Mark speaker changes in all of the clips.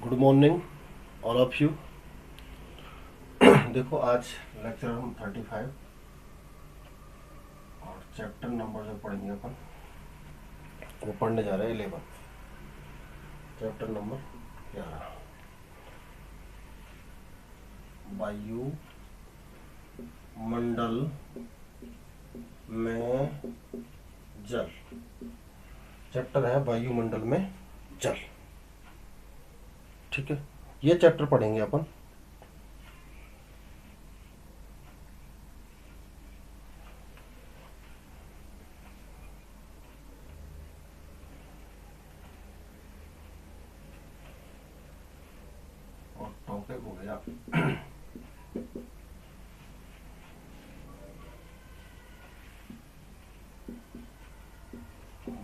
Speaker 1: Good morning all of you. देखो आज lecture हम 35 और चैप्टर नंबर जो पढ़ेंगे अपन वो पढ़ने जा रहे हैं 11 चैप्टर नंबर 11 वायु मंडल में जल। चैप्टर है वायुमंडल में जल। ठीक है, ये चैप्टर पढ़ेंगे अपन। और टॉपिक हो गया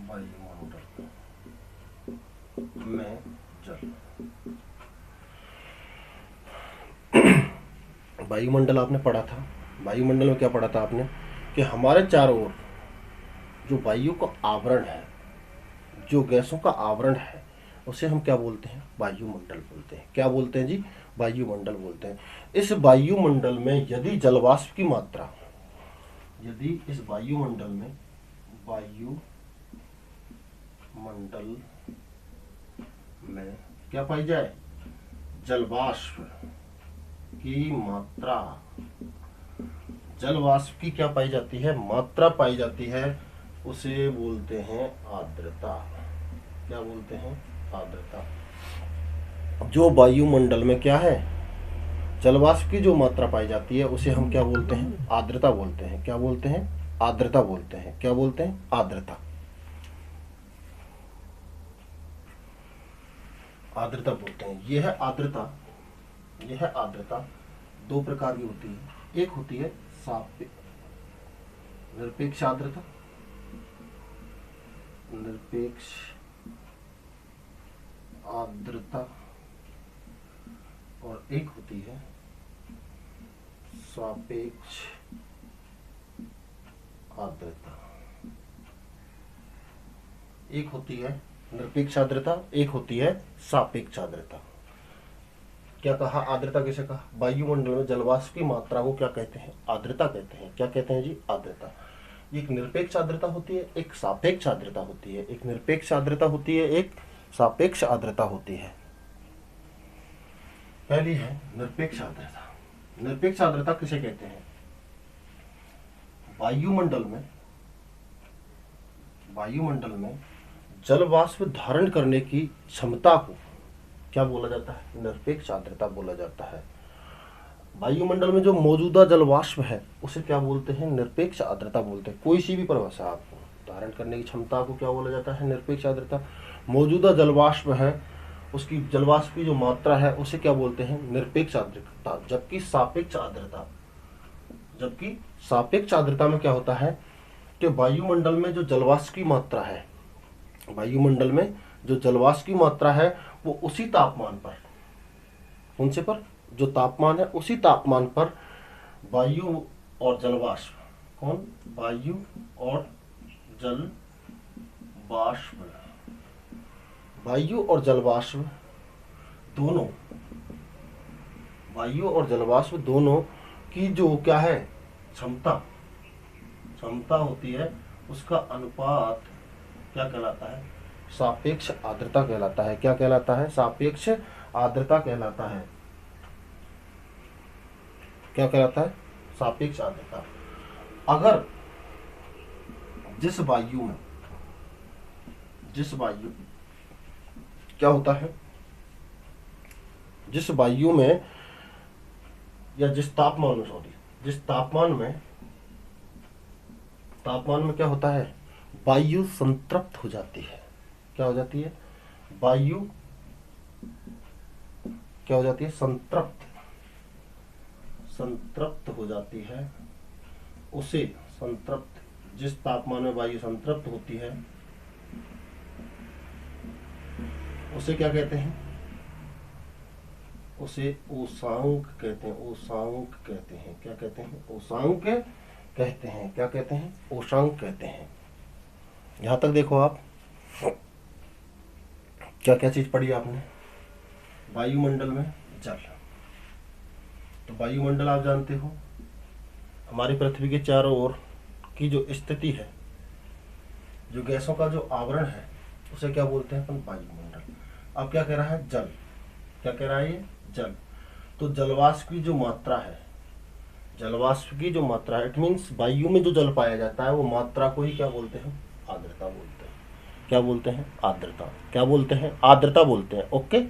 Speaker 1: वायुमंडल में जल। वायुमंडल आपने पढ़ा था। वायुमंडल में क्या पढ़ा था आपने कि हमारे चारों ओर जो वायु का आवरण है, जो गैसों का आवरण है, उसे हम क्या बोलते हैं? वायुमंडल बोलते हैं। क्या बोलते हैं जी? वायुमंडल बोलते हैं। इस वायुमंडल में यदि जलवाष्प की मात्रा, यदि इस वायुमंडल में में क्या पाई जाए? जलवाष्प की मात्रा। जलवाष्प की क्या पाई जाती है? मात्रा पाई जाती है। उसे बोलते हैं आर्द्रता। क्या बोलते हैं? आर्द्रता। जो वायुमंडल में क्या है? जलवाष्प की जो मात्रा पाई जाती है उसे हम क्या बोलते हैं? आर्द्रता बोलते हैं। क्या बोलते हैं? आर्द्रता बोलते हैं। क्या बोलते हैं? आर्द्रता। आर्द्रता बोलते हैं। यह है आर्द्रता। यह है आर्द्रता। दो प्रकार की होती है। एक होती है निरपेक्ष आर्द्रता। निरपेक्ष आर्द्रता। और एक होती है सापेक्ष आर्द्रता। एक होती है निरपेक्ष आर्द्रता, एक होती है सापेक्ष आर्द्रता। क्या कहा? आर्द्रता किसे कहा? वायुमंडल में जलवाष्प की मात्रा को क्या कहते हैं? आर्द्रता कहते हैं। क्या कहते हैं जी? आर्द्रता। एक निरपेक्ष आर्द्रता होती है, एक सापेक्ष आर्द्रता होती है। एक निरपेक्ष आर्द्रता होती है, एक सापेक्ष आर्द्रता होती है। पहली है निरपेक्ष आर्द्रता। निरपेक्ष आर्द्रता किसे कहते हैं? वायुमंडल में जलवाष्प धारण करने की क्षमता को क्या बोला जाता है? निरपेक्ष आर्द्रता बोला जाता है। वायुमंडल में जो मौजूदा जलवाष्प है उसे क्या बोलते हैं? निरपेक्ष आर्द्रता बोलते हैं। कोई सी भी परिभाषा आपको धारण करने की क्षमता को क्या बोला जाता है? निरपेक्ष आर्द्रता। मौजूदा जलवाष्प है, उसकी जलवाष्प की जो मात्रा है उसे क्या बोलते हैं? निरपेक्ष आर्द्रता। जबकि सापेक्ष आर्द्रता में क्या होता है कि वायुमंडल में जो जलवाष्प की मात्रा है, वायुमंडल में जो जलवाष्प की मात्रा है वो उसी तापमान पर, उनसे पर जो तापमान है उसी तापमान पर वायु और जलवाष्प, कौन? वायु और जल वाष्प, वायु और जलवाष्प दोनों, वायु और जलवाष्प दोनों की जो क्या है? क्षमता होती है, उसका अनुपात क्या कहलाता है? सापेक्ष आर्द्रता कहलाता है। क्या कहलाता है? सापेक्ष आर्द्रता कहलाता है। क्या कहलाता है? सापेक्ष आर्द्रता। अगर जिस वायु क्या होता है? जिस वायु में या जिस तापमान में क्या होता है? वायु संतृप्त हो जाती है। क्या हो जाती है? वायु क्या हो जाती है? संतृप्त हो जाती है। उसे संतृप्त, जिस तापमान में वायु संतृप्त होती है उसे क्या कहते हैं? उसे उष्मांक कहते हैं। उष्मांक कहते हैं। क्या कहते हैं? उष्मांक कहते हैं। क्या कहते हैं? उष्मांक कहते हैं। यहां तक देखो आप क्या क्या चीज पढ़ी आपने? वायुमंडल में जल। तो वायुमंडल आप जानते हो हमारी पृथ्वी के चारों ओर की जो स्थिति है, जो गैसों का जो आवरण है, उसे क्या बोलते हैं अपन? वायुमंडल। अब क्या कह रहा है? जल। क्या कह रहा है ये? जल। तो जलवाष्प की जो मात्रा है, जलवाष्प की जो मात्रा है, इट मीन्स वायु में जो जल पाया जाता है, वो मात्रा को ही क्या बोलते हैं? आर्द्रता बोलते हैं। क्या बोलते हैं? आर्द्रता। क्या बोलते हैं? आर्द्रता बोलते हैं। ओके।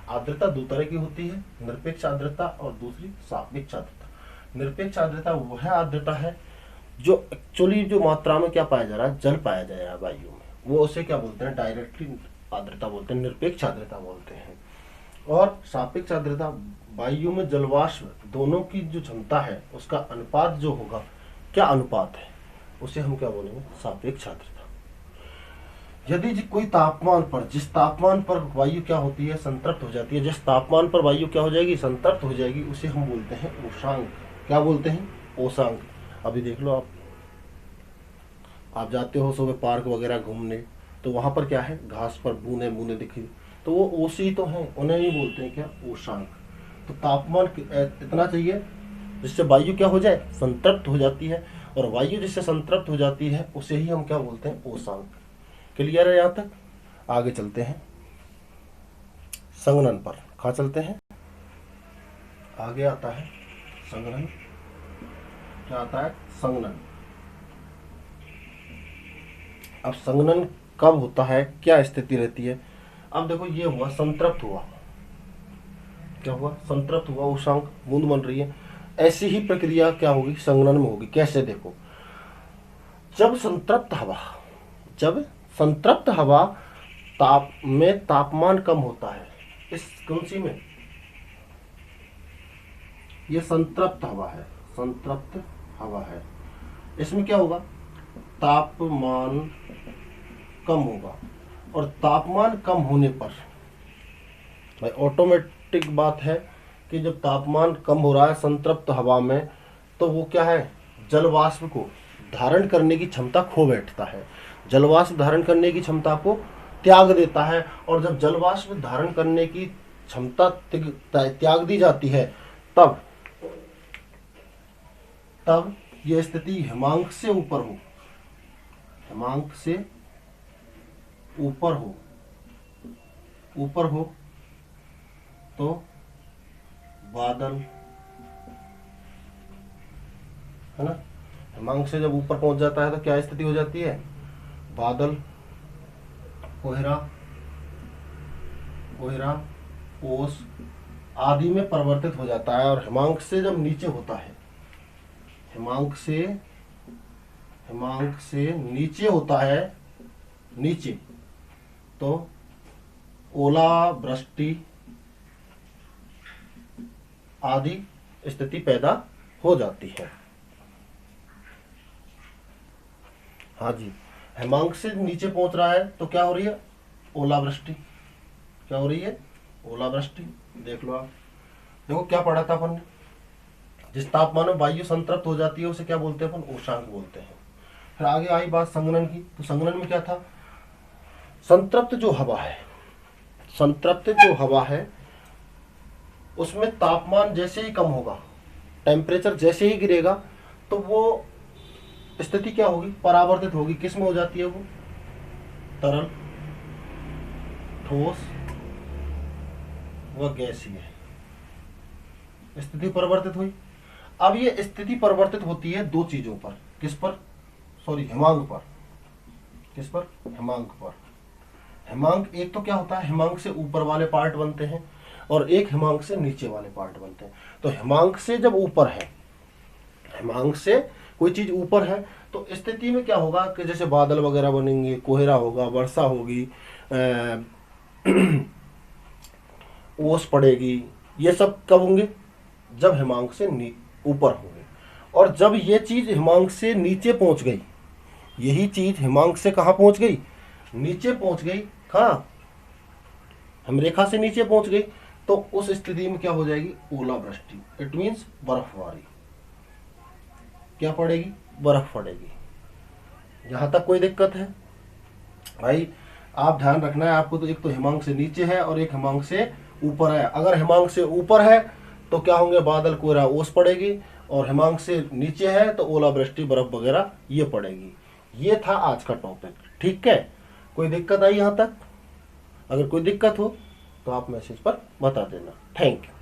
Speaker 1: आर्द्रता दो तरह की होती है, निरपेक्ष आर्द्रता और दूसरी सापेक्ष आर्द्रता। निरपेक्ष आर्द्रता वह आर्द्रता है जो एक्चुअली जो मात्रा में क्या पाया जा रहा है? जल पाया जा रहा है वायु में, वो उसे क्या बोलते हैं? डायरेक्टली आर्द्रता बोलते हैं, निरपेक्ष आर्द्रता बोलते हैं। और सापेक्ष आर्द्रता वायु में जलवाष्प दोनों की जो क्षमता है उसका अनुपात जो होगा, क्या अनुपात है, उसे हम क्या बोलेंगे? सापेक्ष आर्द्रता। यदि कोई तापमान पर, जिस तापमान पर वायु क्या होती है? संतृप्त हो जाती है, जिस तापमान पर वायु क्या हो जाएगी? संतृप्त हो जाएगी, उसे हम बोलते हैं उष्णांक। क्या बोलते हैं? उष्णांक। अभी देख लो, आप जाते हो सुबह पार्क वगैरह घूमने, तो वहां पर क्या है? घास पर बूंदे बूंदे दिखी, तो वो ओसी तो है, उन्हें ही बोलते हैं क्या? उष्णांक। तो तापमान इतना चाहिए जिससे वायु क्या हो जाए? संतृप्त हो जाती है, और वायु जिससे संतृप्त हो जाती है उसे ही हम क्या बोलते हैं? उष्णांक। क्लियर है यहाँ तक? आगे चलते हैं संघनन पर। कहाँ चलते हैं? आगे आता है संघनन। क्या आता है? संघनन। अब संघनन कब होता है? क्या स्थिति रहती है? अब देखो, ये हुआ संतृप्त हुआ। क्या हुआ? संतृप्त हुआ, उष्णांक, बूंद बन रही है। ऐसी ही प्रक्रिया क्या होगी? संघनन में होगी। कैसे? देखो, जब संतृप्त हवा तापमान कम होता है, इस कौन सी में? ये संतृप्त हवा है, संतृप्त हवा है। इसमें क्या होगा? तापमान कम होगा, और तापमान कम होने पर भाई ऑटोमेटिक बात है कि जब तापमान कम हो रहा है संतृप्त हवा में, तो वो क्या है? जलवाष्प को धारण करने की क्षमता खो बैठता है, जलवाष्प धारण करने की क्षमता को त्याग देता है। और जब जलवाष्प धारण करने की क्षमता त्याग दी जाती है, तब यह स्थिति हिमांक से ऊपर हो, हिमांक से ऊपर हो तो बादल, है ना? हिमांक से जब ऊपर पहुंच जाता है तो क्या स्थिति हो जाती है? बादल, कोहरा, ओस आदि में परिवर्तित हो जाता है। और हिमांक से जब नीचे होता है, हिमांक से नीचे होता है, नीचे, तो ओलावृष्टि आदि स्थिति पैदा हो जाती है। हाँ जी, हिमांक से नीचे पहुंच रहा है तो क्या हो रही है? ओलावृष्टि। क्या हो रही है? ओलावृष्टि। देख लो आप, देखो क्या पढ़ा था अपन ने? जिस तापमान में वायु संतृप्त हो जाती है उसे क्या बोलते हैं अपन? उष्णांक बोलते हैं। फिर आगे आई बात संघनन की, तो संघनन में क्या था? संतृप्त जो हवा है उसमें तापमान जैसे ही कम होगा, टेम्परेचर जैसे ही गिरेगा, तो वो स्थिति क्या होगी? परावर्तित होगी। किस में हो जाती है वो? तरल, ठोस व गैसीय स्थिति परिवर्तित हुई। अब ये स्थिति परिवर्तित होती है दो चीजों पर। किस पर? हिमांक पर। किस पर? हिमांक पर। हिमांक एक तो क्या होता है? हिमांक से ऊपर वाले पार्ट बनते हैं, और एक हिमांक से नीचे वाले पार्ट बनते हैं। तो हिमांक से जब ऊपर है, हिमांक से कोई चीज ऊपर है, तो स्थिति में क्या होगा कि जैसे बादल वगैरह बनेंगे, कोहरा होगा, वर्षा होगी, ओस पड़ेगी। ये सब कब होंगे? जब हिमांक से ऊपर होंगे। और जब ये चीज हिमांक से नीचे पहुंच गई, यही चीज हिमांक से कहां पहुंच गई? नीचे पहुंच गई। कहां? हम रेखा से नीचे पहुंच गई, तो उस स्थिति में क्या हो जाएगी? ओलावृष्टि। इट मीन्स बर्फबारी। क्या पड़ेगी? बर्फ पड़ेगी। यहां तक कोई दिक्कत है? भाई आप ध्यान रखना है आपको, तो एक तो हिमांक से नीचे है और एक हिमांक से ऊपर है। अगर हिमांक से ऊपर है तो क्या होंगे, बादल कोहरा ओस पड़ेगी, और हिमांक से नीचे है तो ओलावृष्टि बर्फ वगैरह ये पड़ेगी। ये था आज का टॉपिक, ठीक है। कोई दिक्कत आई यहाँ तक? अगर कोई दिक्कत हो तो आप मैसेज पर बता देना। Thank you.